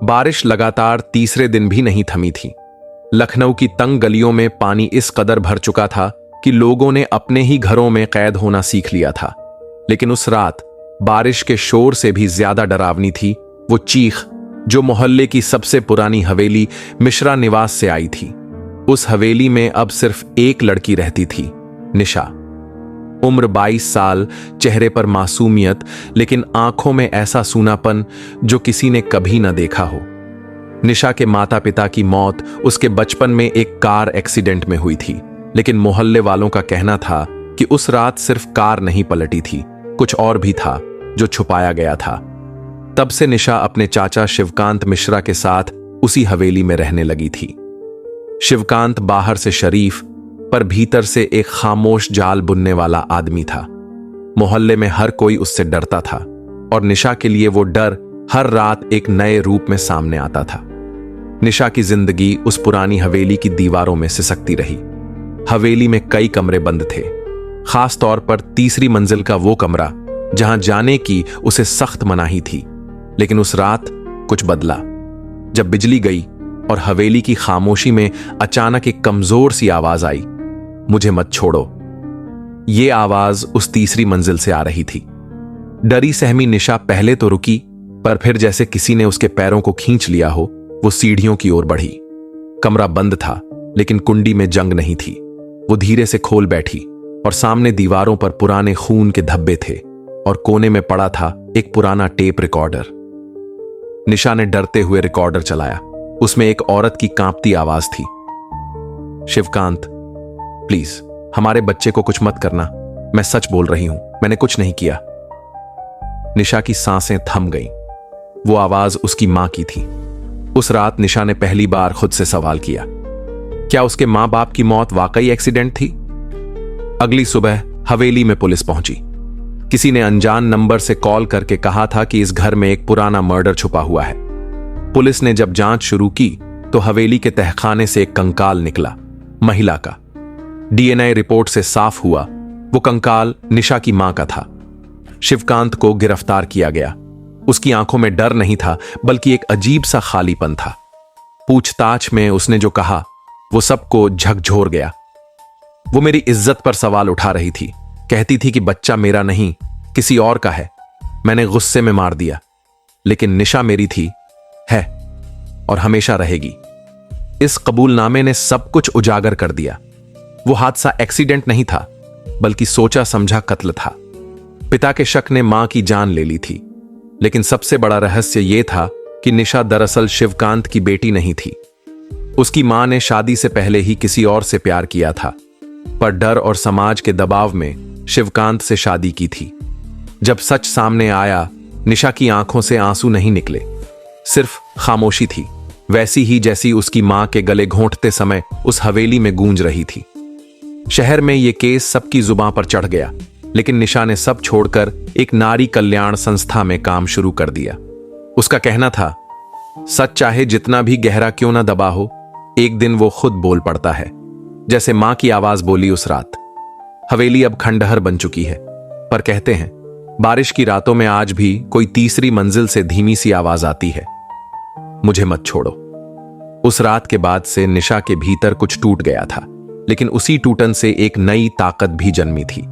बारिश लगातार तीसरे दिन भी नहीं थमी थी। लखनऊ की तंग गलियों में पानी इस कदर भर चुका था कि लोगों ने अपने ही घरों में कैद होना सीख लिया था। लेकिन उस रात बारिश के शोर से भी ज्यादा डरावनी थी वो चीख जो मोहल्ले की सबसे पुरानी हवेली मिश्रा निवास से आई थी। उस हवेली में अब सिर्फ एक लड़की रहती थी, निशा। उम्र 22 साल, चेहरे पर मासूमियत, लेकिन आंखों में ऐसा सूनापन जो किसी ने कभी न देखा हो। निशा के माता पिता की मौत उसके बचपन में एक कार एक्सीडेंट में हुई थी, लेकिन मोहल्ले वालों का कहना था कि उस रात सिर्फ कार नहीं पलटी थी, कुछ और भी था जो छुपाया गया था। तब से निशा अपने चाचा शिवकांत मिश्रा के साथ उसी हवेली में रहने लगी थी। शिवकांत बाहर से शरीफ पर भीतर से एक खामोश जाल बुनने वाला आदमी था। मोहल्ले में हर कोई उससे डरता था और निशा के लिए वो डर हर रात एक नए रूप में सामने आता था। निशा की जिंदगी उस पुरानी हवेली की दीवारों में सिसकती रही। हवेली में कई कमरे बंद थे, खास तौर पर तीसरी मंजिल का वो कमरा जहां जाने की उसे सख्त मनाही थी। लेकिन उस रात कुछ बदला। जब बिजली गई और हवेली की खामोशी में अचानक एक कमजोर सी आवाज आई, मुझे मत छोड़ो। ये आवाज उस तीसरी मंजिल से आ रही थी। डरी सहमी निशा पहले तो रुकी, पर फिर जैसे किसी ने उसके पैरों को खींच लिया हो, वो सीढ़ियों की ओर बढ़ी। कमरा बंद था, लेकिन कुंडी में जंग नहीं थी। वो धीरे से खोल बैठी और सामने दीवारों पर पुराने खून के धब्बे थे और कोने में पड़ा था एक पुराना टेप रिकॉर्डर। निशा ने डरते हुए रिकॉर्डर चलाया। उसमें एक औरत की कांपती आवाज थी, शिवकांत, प्लीज हमारे बच्चे को कुछ मत करना। मैं सच बोल रही हूं, मैंने कुछ नहीं किया। निशा की सांसें थम गईं। वो आवाज उसकी मां की थी। उस रात निशा ने पहली बार खुद से सवाल किया, क्या उसके मां बाप की मौत वाकई एक्सीडेंट थी? अगली सुबह हवेली में पुलिस पहुंची। किसी ने अनजान नंबर से कॉल करके कहा था कि इस घर में एक पुराना मर्डर छुपा हुआ है। पुलिस ने जब जांच शुरू की तो हवेली के तहखाने से एक कंकाल निकला, महिला का। डीएनए रिपोर्ट से साफ हुआ वो कंकाल निशा की मां का था। शिवकांत को गिरफ्तार किया गया। उसकी आंखों में डर नहीं था, बल्कि एक अजीब सा खालीपन था। पूछताछ में उसने जो कहा वो सबको झकझोर गया। वो मेरी इज्जत पर सवाल उठा रही थी। कहती थी कि बच्चा मेरा नहीं, किसी और का है। मैंने गुस्से में मार दिया, लेकिन निशा मेरी थी, है और हमेशा रहेगी। इस कबूलनामे ने सब कुछ उजागर कर दिया। वो हादसा एक्सीडेंट नहीं था, बल्कि सोचा समझा कत्ल था। पिता के शक ने मां की जान ले ली थी, लेकिन सबसे बड़ा रहस्य यह था कि निशा दरअसल शिवकांत की बेटी नहीं थी। उसकी मां ने शादी से पहले ही किसी और से प्यार किया था, पर डर और समाज के दबाव में शिवकांत से शादी की थी। जब सच सामने आया, निशा की आंखों से आंसू नहीं निकले, सिर्फ खामोशी थी, वैसी ही जैसी उसकी मां के गले घोंटते समय उस हवेली में गूंज रही थी। शहर में यह केस सबकी जुबां पर चढ़ गया, लेकिन निशा ने सब छोड़कर एक नारी कल्याण संस्था में काम शुरू कर दिया। उसका कहना था, सच चाहे जितना भी गहरा क्यों ना दबा हो, एक दिन वो खुद बोल पड़ता है, जैसे मां की आवाज बोली उस रात। हवेली अब खंडहर बन चुकी है, पर कहते हैं बारिश की रातों में आज भी कोई तीसरी मंजिल से धीमी सी आवाज आती है, मुझे मत छोड़ो। उस रात के बाद से निशा के भीतर कुछ टूट गया था, लेकिन उसी टूटन से एक नई ताकत भी जन्मी थी।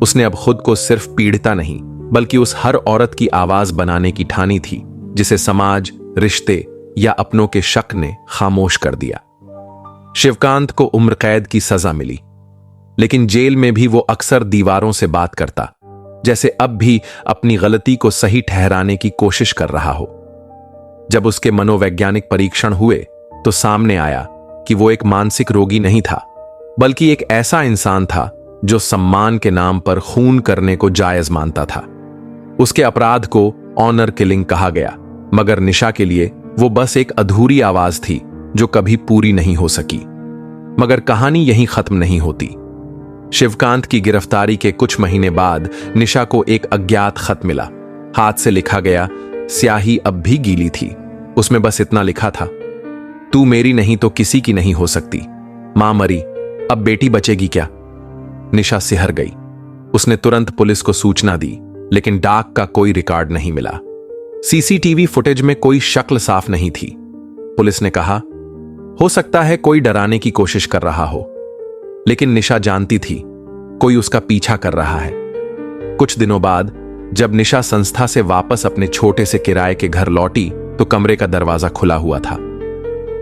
उसने अब खुद को सिर्फ पीड़िता नहीं, बल्कि उस हर औरत की आवाज बनाने की ठानी थी जिसे समाज, रिश्ते या अपनों के शक ने खामोश कर दिया। शिवकांत को उम्र कैद की सजा मिली, लेकिन जेल में भी वो अक्सर दीवारों से बात करता, जैसे अब भी अपनी गलती को सही ठहराने की कोशिश कर रहा हो। जब उसके मनोवैज्ञानिक परीक्षण हुए तो सामने आया कि वो एक मानसिक रोगी नहीं था, बल्कि एक ऐसा इंसान था जो सम्मान के नाम पर खून करने को जायज मानता था। उसके अपराध को ऑनर किलिंग कहा गया, मगर निशा के लिए वो बस एक अधूरी आवाज थी जो कभी पूरी नहीं हो सकी। मगर कहानी यहीं खत्म नहीं होती। शिवकांत की गिरफ्तारी के कुछ महीने बाद निशा को एक अज्ञात खत मिला। हाथ से लिखा गया, स्याही अब भी गीली थी। उसमें बस इतना लिखा था, तू मेरी नहीं तो किसी की नहीं हो सकती। मां मरी, अब बेटी बचेगी क्या? निशा सिहर गई। उसने तुरंत पुलिस को सूचना दी, लेकिन डाक का कोई रिकॉर्ड नहीं मिला। सीसीटीवी फुटेज में कोई शक्ल साफ नहीं थी। पुलिस ने कहा, हो सकता है कोई डराने की कोशिश कर रहा हो, लेकिन निशा जानती थी कोई उसका पीछा कर रहा है। कुछ दिनों बाद जब निशा संस्था से वापस अपने छोटे से किराए के घर लौटी तो कमरे का दरवाजा खुला हुआ था।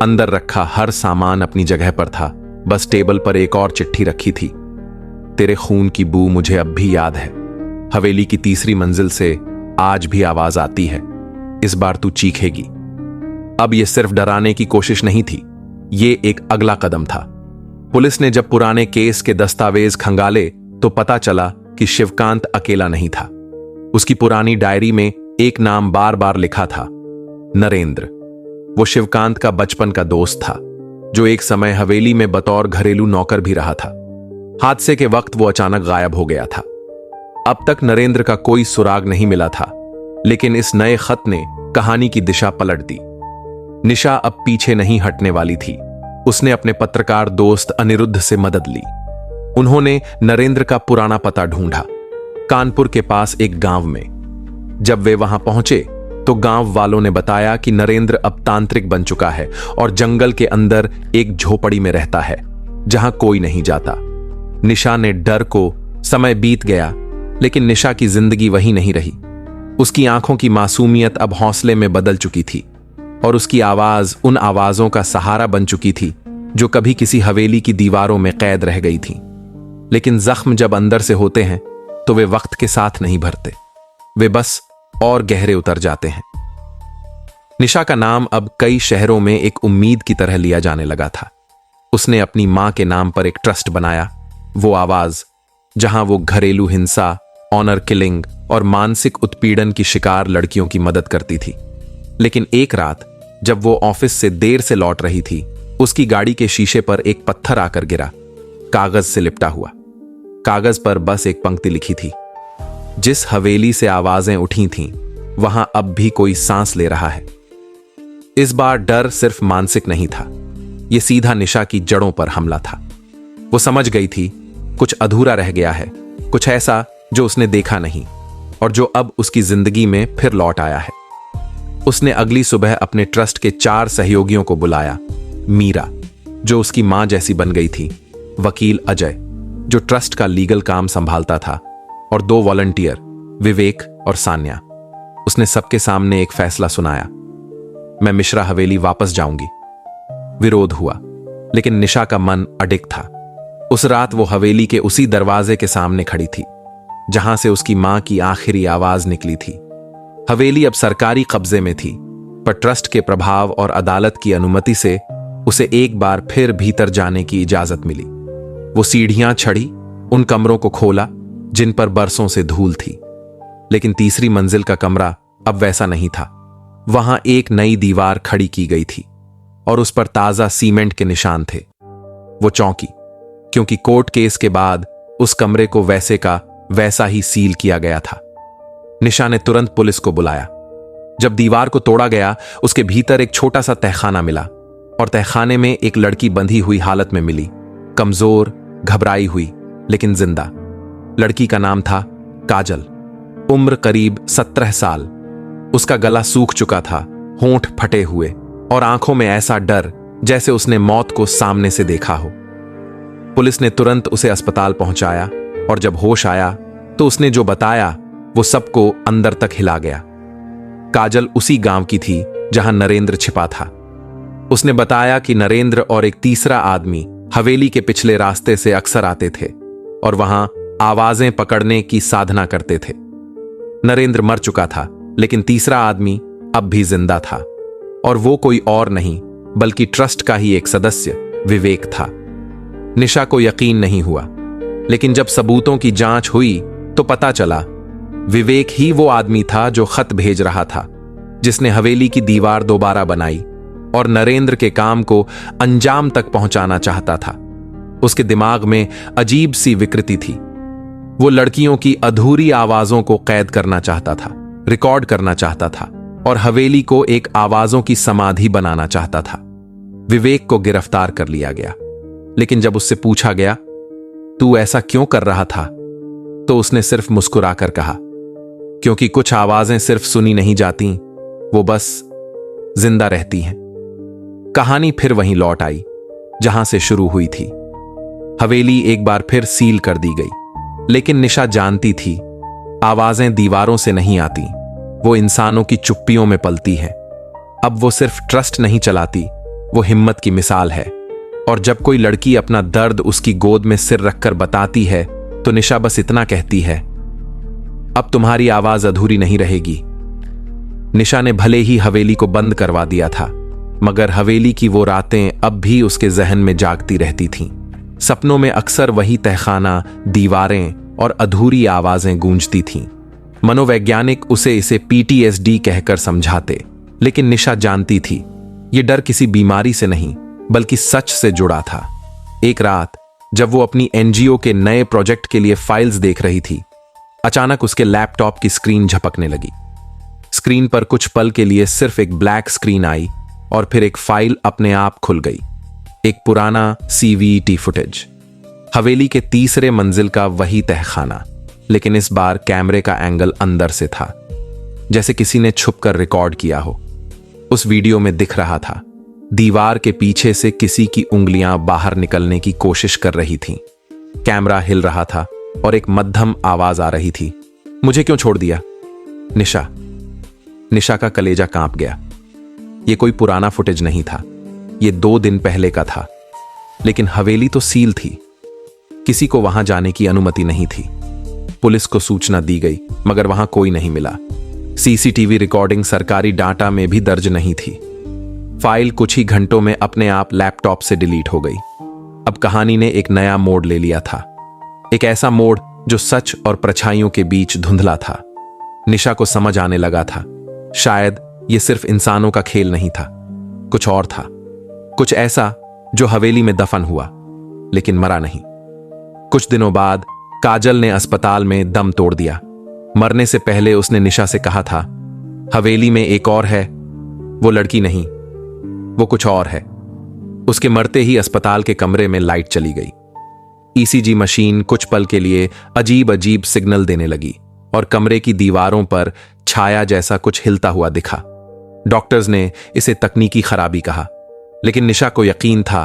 अंदर रखा हर सामान अपनी जगह पर था, बस टेबल पर एक और चिट्ठी रखी थी। तेरे खून की बू मुझे अब भी याद है। हवेली की तीसरी मंजिल से आज भी आवाज आती है। इस बार तू चीखेगी। अब यह सिर्फ डराने की कोशिश नहीं थी, ये एक अगला कदम था। पुलिस ने जब पुराने केस के दस्तावेज खंगाले तो पता चला कि शिवकांत अकेला नहीं था। उसकी पुरानी डायरी में एक नाम बार बार लिखा था, नरेंद्र। वो शिवकांत का बचपन का दोस्त था, जो एक समय हवेली में बतौर घरेलू नौकर भी रहा था। हादसे के वक्त वो अचानक गायब हो गया था। अब तक नरेंद्र का कोई सुराग नहीं मिला था, लेकिन इस नए खत ने कहानी की दिशा पलट दी। निशा अब पीछे नहीं हटने वाली थी। उसने अपने पत्रकार दोस्त अनिरुद्ध से मदद ली। उन्होंने नरेंद्र का पुराना पता ढूंढा, कानपुर के पास एक गांव में। जब वे वहां पहुंचे तो गांव वालों ने बताया कि नरेंद्र अब तांत्रिक बन चुका है और जंगल के अंदर एक झोपड़ी में रहता है, जहां कोई नहीं जाता। निशा ने डर को समय बीत गया, लेकिन निशा की जिंदगी वही नहीं रही। उसकी आंखों की मासूमियत अब हौसले में बदल चुकी थी और उसकी आवाज उन आवाजों का सहारा बन चुकी थी जो कभी किसी हवेली की दीवारों में कैद रह गई थी। लेकिन जख्म जब अंदर से होते हैं तो वे वक्त के साथ नहीं भरते, वे बस और गहरे उतर जाते हैं। निशा का नाम अब कई शहरों में एक उम्मीद की तरह लिया जाने लगा था। उसने अपनी मां के नाम पर एक ट्रस्ट बनाया, वो आवाज जहां वो घरेलू हिंसा, ऑनर किलिंग और मानसिक उत्पीड़न की शिकार लड़कियों की मदद करती थी। लेकिन एक रात जब वो ऑफिस से देर से लौट रही थी, उसकी गाड़ी के शीशे पर एक पत्थर आकर गिरा, कागज से लिपटा हुआ। कागज पर बस एक पंक्ति लिखी थी, जिस हवेली से आवाजें उठी थीं, वहां अब भी कोई सांस ले रहा है। इस बार डर सिर्फ मानसिक नहीं था, यह सीधा निशा की जड़ों पर हमला था। वो समझ गई थी कुछ अधूरा रह गया है, कुछ ऐसा जो उसने देखा नहीं और जो अब उसकी जिंदगी में फिर लौट आया है। उसने अगली सुबह अपने ट्रस्ट के 4 सहयोगियों को बुलाया। मीरा, जो उसकी मां जैसी बन गई थी, वकील अजय, जो ट्रस्ट का लीगल काम संभालता था, और 2 वॉलंटियर, विवेक और सान्या। उसने सबके सामने एक फैसला सुनाया, मैं मिश्रा हवेली वापस जाऊंगी। विरोध हुआ, लेकिन निशा का मन अडिग था। उस रात वो हवेली के उसी दरवाजे के सामने खड़ी थी जहां से उसकी मां की आखिरी आवाज निकली थी। हवेली अब सरकारी कब्जे में थी, पर ट्रस्ट के प्रभाव और अदालत की अनुमति से उसे एक बार फिर भीतर जाने की इजाजत मिली। वो सीढ़ियां चढ़ी, उन कमरों को खोला जिन पर बरसों से धूल थी। लेकिन तीसरी मंजिल का कमरा अब वैसा नहीं था। वहां एक नई दीवार खड़ी की गई थी और उस पर ताजा सीमेंट के निशान थे। वो चौंकी, क्योंकि कोर्ट केस के बाद उस कमरे को वैसे का वैसा ही सील किया गया था। निशा ने तुरंत पुलिस को बुलाया। जब दीवार को तोड़ा गया, उसके भीतर एक छोटा सा तहखाना मिला और तहखाने में एक लड़की बंधी हुई हालत में मिली, कमजोर, घबराई हुई, लेकिन जिंदा। लड़की का नाम था काजल, उम्र करीब 17 साल। उसका गला सूख चुका था, होंठ फटे हुए और आंखों में ऐसा डर जैसे उसने मौत को सामने से देखा हो। पुलिस ने तुरंत उसे अस्पताल पहुंचाया और जब होश आया तो उसने जो बताया वो सबको अंदर तक हिला गया। काजल उसी गांव की थी जहां नरेंद्र छिपा था। उसने बताया कि नरेंद्र और एक तीसरा आदमी हवेली के पिछले रास्ते से अक्सर आते थे और वहां आवाजें पकड़ने की साधना करते थे। नरेंद्र मर चुका था, लेकिन तीसरा आदमी अब भी जिंदा था और वो कोई और नहीं बल्कि ट्रस्ट का ही एक सदस्य विवेक था। निशा को यकीन नहीं हुआ, लेकिन जब सबूतों की जांच हुई तो पता चला विवेक ही वो आदमी था जो खत भेज रहा था, जिसने हवेली की दीवार दोबारा बनाई और नरेंद्र के काम को अंजाम तक पहुंचाना चाहता था। उसके दिमाग में अजीब सी विकृति थी। वो लड़कियों की अधूरी आवाजों को कैद करना चाहता था, रिकॉर्ड करना चाहता था और हवेली को एक आवाजों की समाधि बनाना चाहता था। विवेक को गिरफ्तार कर लिया गया, लेकिन जब उससे पूछा गया तू ऐसा क्यों कर रहा था, तो उसने सिर्फ मुस्कुराकर कहा, क्योंकि कुछ आवाजें सिर्फ सुनी नहीं जाती, वो बस जिंदा रहती हैं। कहानी फिर वहीं लौट आई जहां से शुरू हुई थी। हवेली एक बार फिर सील कर दी गई, लेकिन निशा जानती थी आवाजें दीवारों से नहीं आती, वो इंसानों की चुप्पियों में पलती हैं। अब वो सिर्फ ट्रस्ट नहीं चलाती, वो हिम्मत की मिसाल है। और जब कोई लड़की अपना दर्द उसकी गोद में सिर रखकर बताती है तो निशा बस इतना कहती है, अब तुम्हारी आवाज अधूरी नहीं रहेगी। निशा ने भले ही हवेली को बंद करवा दिया था, मगर हवेली की वो रातें अब भी उसके जहन में जागती रहती थीं। सपनों में अक्सर वही तहखाना, दीवारें और अधूरी आवाजें गूंजती थीं। मनोवैज्ञानिक इसे PTSD कहकर समझाते, लेकिन निशा जानती थी ये डर किसी बीमारी से नहीं बल्कि सच से जुड़ा था। एक रात जब वो अपनी NGO के नए प्रोजेक्ट के लिए फाइल्स देख रही थी, अचानक उसके लैपटॉप की स्क्रीन झपकने लगी। स्क्रीन पर कुछ पल के लिए सिर्फ एक ब्लैक स्क्रीन आई और फिर एक फाइल अपने आप खुल गई। एक पुराना CVT फुटेज, हवेली के तीसरे मंजिल का वही तहखाना, लेकिन इस बार कैमरे का एंगल अंदर से था, जैसे किसी ने छुपकर रिकॉर्ड किया हो। उस वीडियो में दिख रहा था दीवार के पीछे से किसी की उंगलियां बाहर निकलने की कोशिश कर रही थीं। कैमरा हिल रहा था और एक मध्यम आवाज आ रही थी, मुझे क्यों छोड़ दिया? निशा। निशा का कलेजा कांप गया। यह कोई पुराना फुटेज नहीं था, यह 2 दिन पहले का था। लेकिन हवेली तो सील थी, किसी को वहां जाने की अनुमति नहीं थी। पुलिस को सूचना दी गई, मगर वहां कोई नहीं मिला। CCTV रिकॉर्डिंग सरकारी डाटा में भी दर्ज नहीं थी। फाइल कुछ ही घंटों में अपने आप लैपटॉप से डिलीट हो गई। अब कहानी ने एक नया मोड़ ले लिया था, एक ऐसा मोड़ जो सच और परछाइयों के बीच धुंधला था। निशा को समझ आने लगा था, शायद यह सिर्फ इंसानों का खेल नहीं था, कुछ और था, कुछ ऐसा जो हवेली में दफन हुआ लेकिन मरा नहीं। कुछ दिनों बाद काजल ने अस्पताल में दम तोड़ दिया। मरने से पहले उसने निशा से कहा था, हवेली में एक और है, वो लड़की नहीं, वो कुछ और है। उसके मरते ही अस्पताल के कमरे में लाइट चली गई। ECG मशीन कुछ पल के लिए अजीब अजीब सिग्नल देने लगी और कमरे की दीवारों पर छाया जैसा कुछ हिलता हुआ दिखा। डॉक्टर्स ने इसे तकनीकी खराबी कहा, लेकिन निशा को यकीन था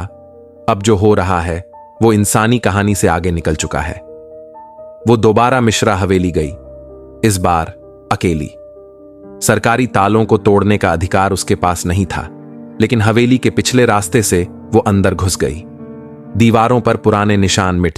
अब जो हो रहा है वो इंसानी कहानी से आगे निकल चुका है। वो दोबारा मिश्रा हवेली गई, इस बार अकेली। सरकारी तालों को तोड़ने का अधिकार उसके पास नहीं था, लेकिन हवेली के पिछले रास्ते से वो अंदर घुस गई। दीवारों पर पुराने निशान मिट